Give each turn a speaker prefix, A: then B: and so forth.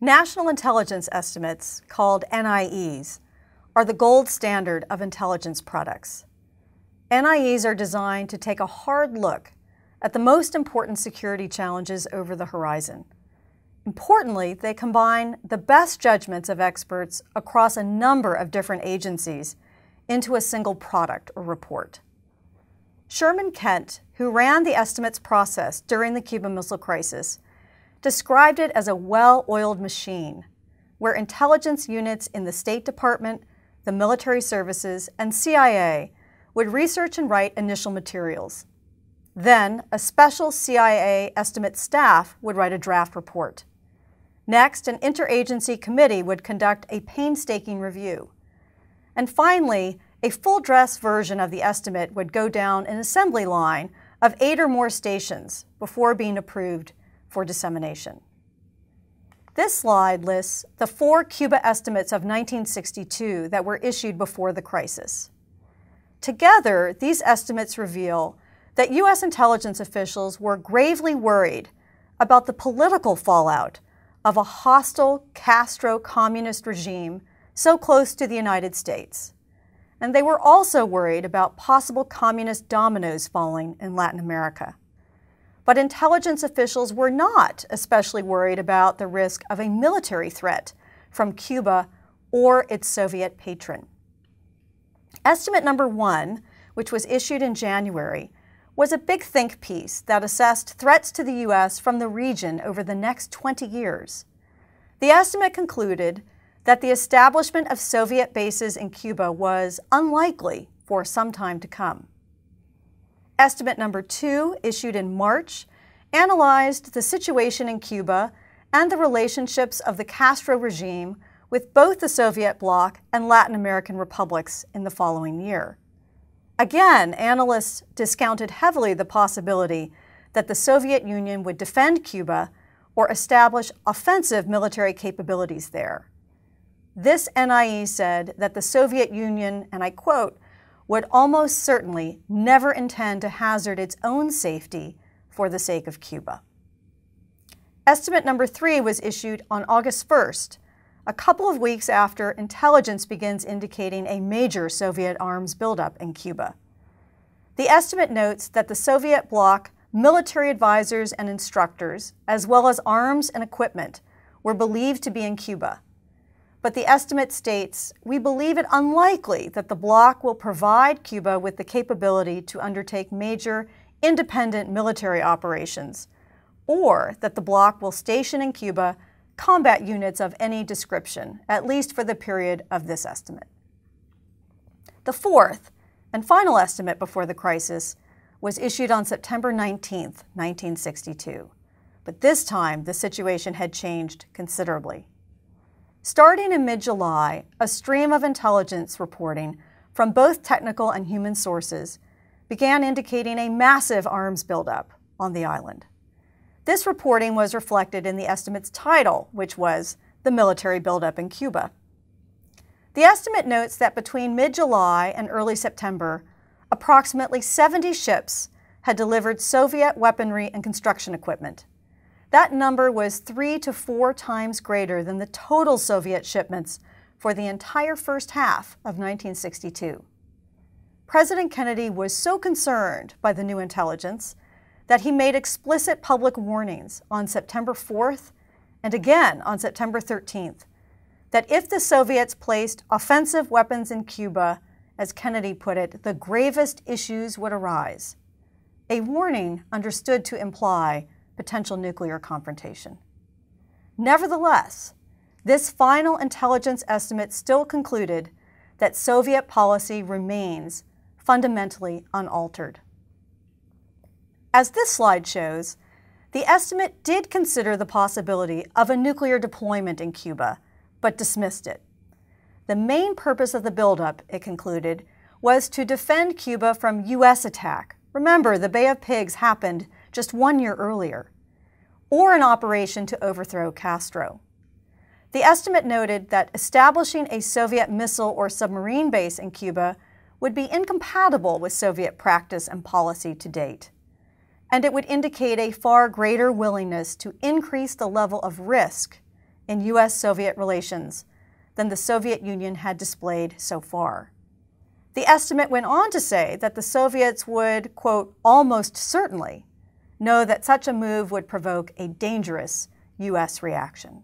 A: National intelligence estimates, called NIEs, are the gold standard of intelligence products. NIEs are designed to take a hard look at the most important security challenges over the horizon. Importantly, they combine the best judgments of experts across a number of different agencies into a single product or report. Sherman Kent, who ran the estimates process during the Cuban Missile Crisis, described it as a well-oiled machine, where intelligence units in the State Department, the military services, and CIA would research and write initial materials. Then, a special CIA estimate staff would write a draft report. Next, an interagency committee would conduct a painstaking review. And finally, a full-dress version of the estimate would go down an assembly line of 8 or more stations before being approved for dissemination. This slide lists the 4 Cuba estimates of 1962 that were issued before the crisis. Together, these estimates reveal that U.S. intelligence officials were gravely worried about the political fallout of a hostile Castro-communist regime so close to the United States. And they were also worried about possible communist dominoes falling in Latin America. But intelligence officials were not especially worried about the risk of a military threat from Cuba or its Soviet patron. Estimate number 1, which was issued in January, was a big think piece that assessed threats to the U.S. from the region over the next 20 years. The estimate concluded that the establishment of Soviet bases in Cuba was unlikely for some time to come. Estimate number 2, issued in March, analyzed the situation in Cuba and the relationships of the Castro regime with both the Soviet bloc and Latin American republics in the following year. Again, analysts discounted heavily the possibility that the Soviet Union would defend Cuba or establish offensive military capabilities there. This NIE said that the Soviet Union, and I quote, would almost certainly never intend to hazard its own safety for the sake of Cuba. Estimate number 3 was issued on August 1st, a couple of weeks after intelligence begins indicating a major Soviet arms buildup in Cuba. The estimate notes that the Soviet bloc military advisors and instructors, as well as arms and equipment, were believed to be in Cuba. But the estimate states, "We believe it unlikely that the bloc will provide Cuba with the capability to undertake major independent military operations, or that the bloc will station in Cuba combat units of any description, at least for the period of this estimate." The 4th and final estimate before the crisis was issued on September 19, 1962. But this time, the situation had changed considerably. Starting in mid-July, a stream of intelligence reporting from both technical and human sources began indicating a massive arms buildup on the island. This reporting was reflected in the estimate's title, which was "The Military Buildup in Cuba." The estimate notes that between mid-July and early September, approximately 70 ships had delivered Soviet weaponry and construction equipment. That number was 3 to 4 times greater than the total Soviet shipments for the entire first half of 1962. President Kennedy was so concerned by the new intelligence that he made explicit public warnings on September 4th and again on September 13th that if the Soviets placed offensive weapons in Cuba, as Kennedy put it, the gravest issues would arise. A warning understood to imply potential nuclear confrontation. Nevertheless, this final intelligence estimate still concluded that Soviet policy remains fundamentally unaltered. As this slide shows, the estimate did consider the possibility of a nuclear deployment in Cuba, but dismissed it. The main purpose of the buildup, it concluded, was to defend Cuba from U.S. attack. Remember, the Bay of Pigs happened just 1 year earlier, or an operation to overthrow Castro. The estimate noted that establishing a Soviet missile or submarine base in Cuba would be incompatible with Soviet practice and policy to date, and it would indicate a far greater willingness to increase the level of risk in U.S.-Soviet relations than the Soviet Union had displayed so far. The estimate went on to say that the Soviets would, quote, almost certainly know that such a move would provoke a dangerous U.S. reaction.